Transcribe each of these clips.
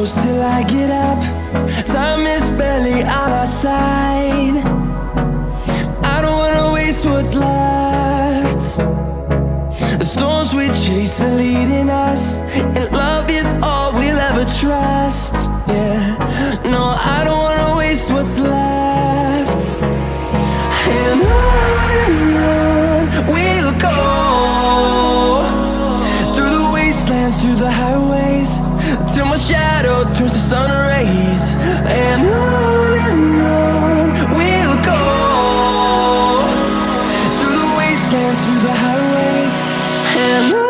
close till I get up. Time is barely on our side. I don't wanna waste what's left. The storms we chase are leading us, and love is all we'll ever trust. Yeah, no, I don't wanna waste what's left. And on we'll go, through the wastelands, through the highways, till my shadow turns to sun rays. And on we'll go, through the wastelands, through the highways, and on.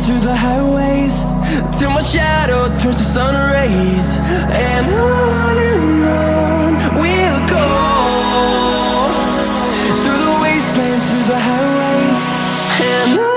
Through the highways, till my shadow turns to sun rays. And on we'll go, through the wastelands, through the highways, and on.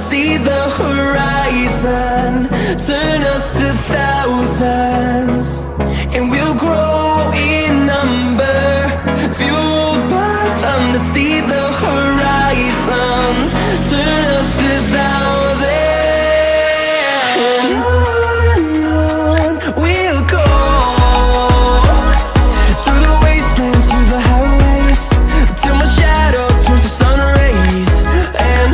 See the horizon turn us to thousands, and we'll grow in number, fueled by them to see the horizon turn us to thousands. And on we'll go, through the wastelands, through the highways, till my shadow turns to sun rays. And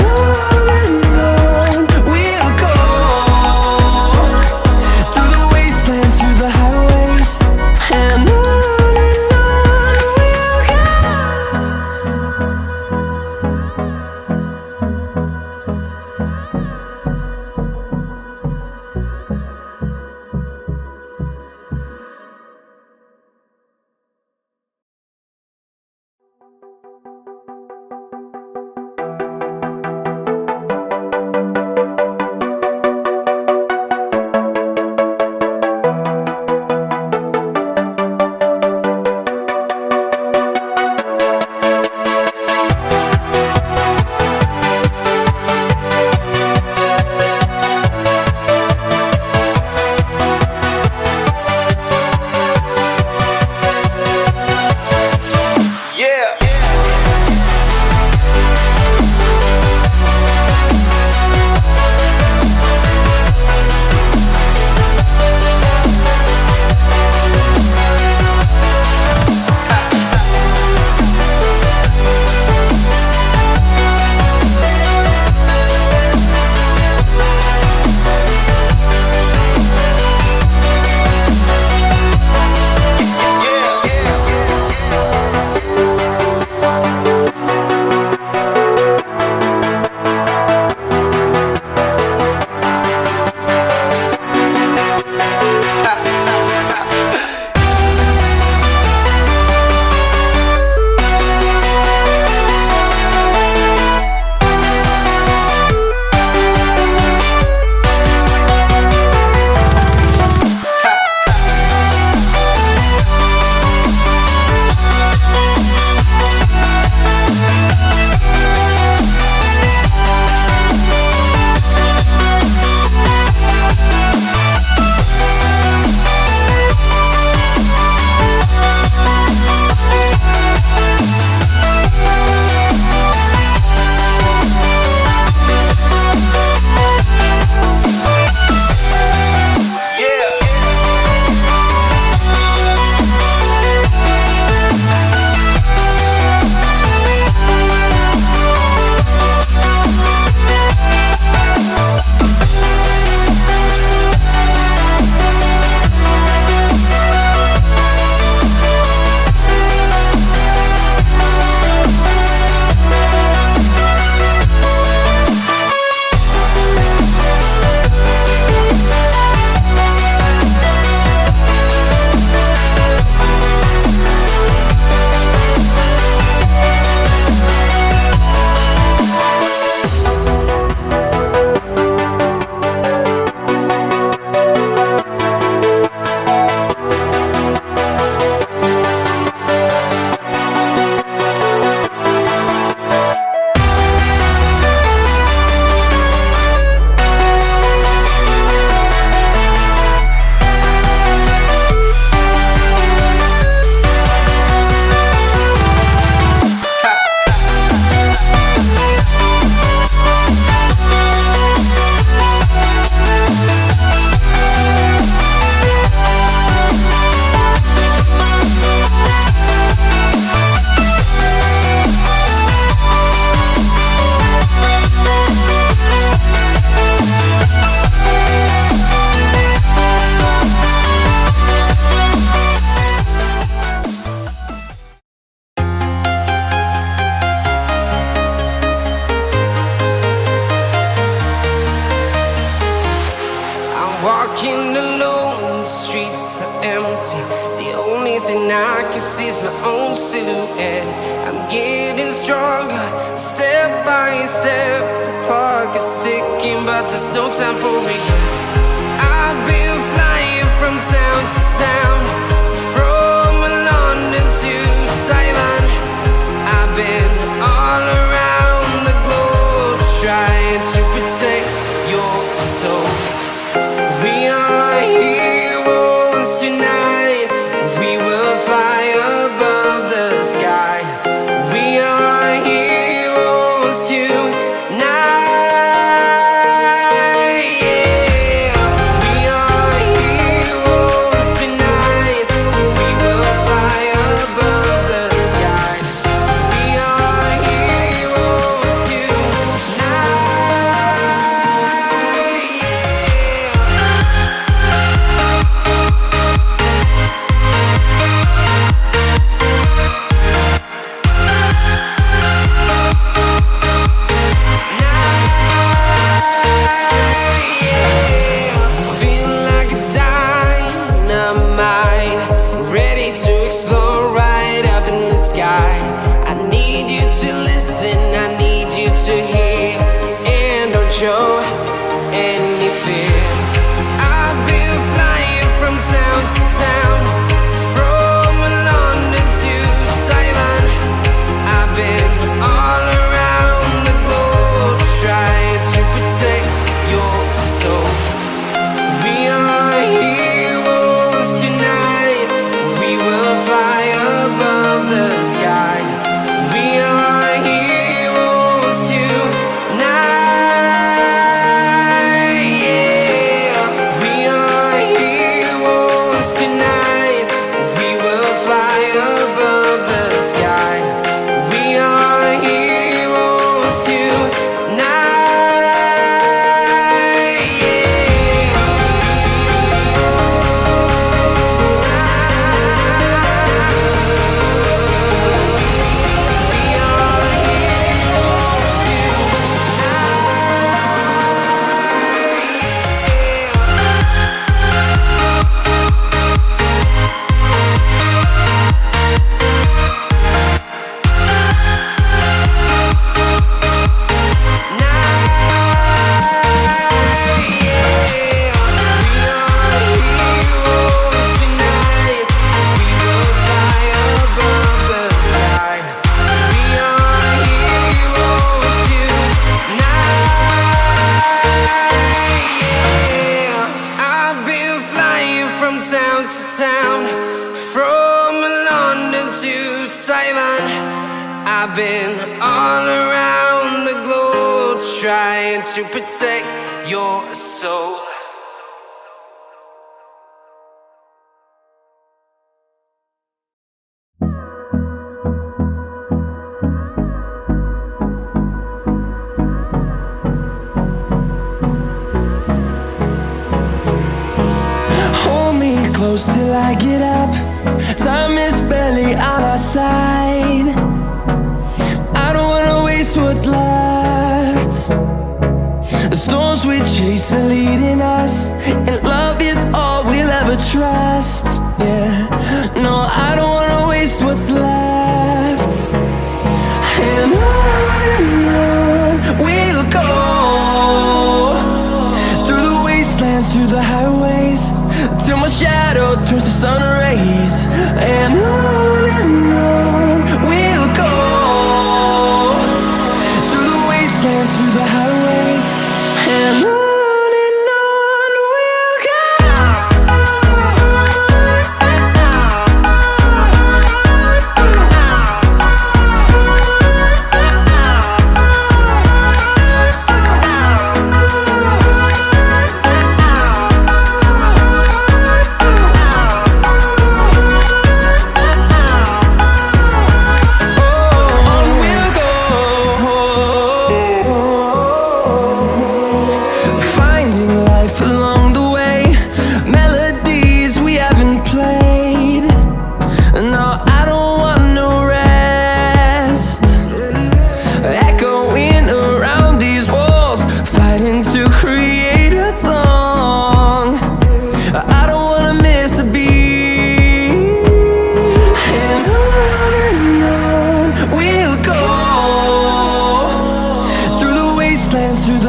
thing I can see is my own silhouette. I'm getting stronger, step by step. The clock is ticking, but there's no time for regrets. I've been flying from town to town, from London to Taiwan. I've been all around the globe, trying to protect your soul. We are heroes tonight. We will fly above the sky. We are heroes tonight. Yeah. We are heroes tonight. We will fly above the sky. We are heroes show any fear. I've been flying from town to town, from London to Taiwan. I've been all around the globe, trying to protect your soul. We are heroes tonight. We will fly above the sky. We are heroes tonight. Town to town, from London to Taiwan. I've been all around the globe, trying to protect your soul. Close till I get up. Time is barely on our side. I don't wanna waste what's left. The storms we chase are leading us, and love is all we'll ever trust. Yeah, no, I don't wanna waste what's left. And on we'll go, through the wastelands, through the highways, till my shadow turns to sun rays. And on we'll go, through the wastelands, through the highways, and on we'll go.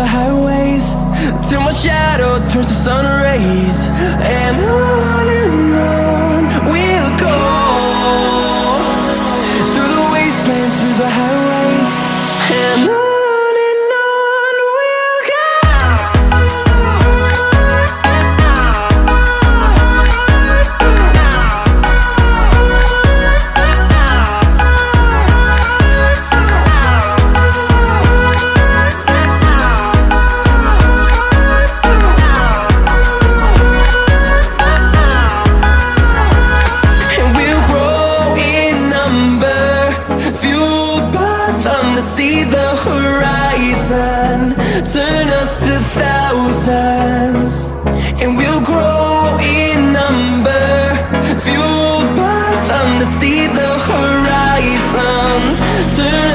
the highways, till my shadow turns to sun rays. And on we'll go, through the wastelands, through the highways. And on we'll go. See the horizon, turn us to thousands, and we'll grow in number, fueled by them to see the horizon, turn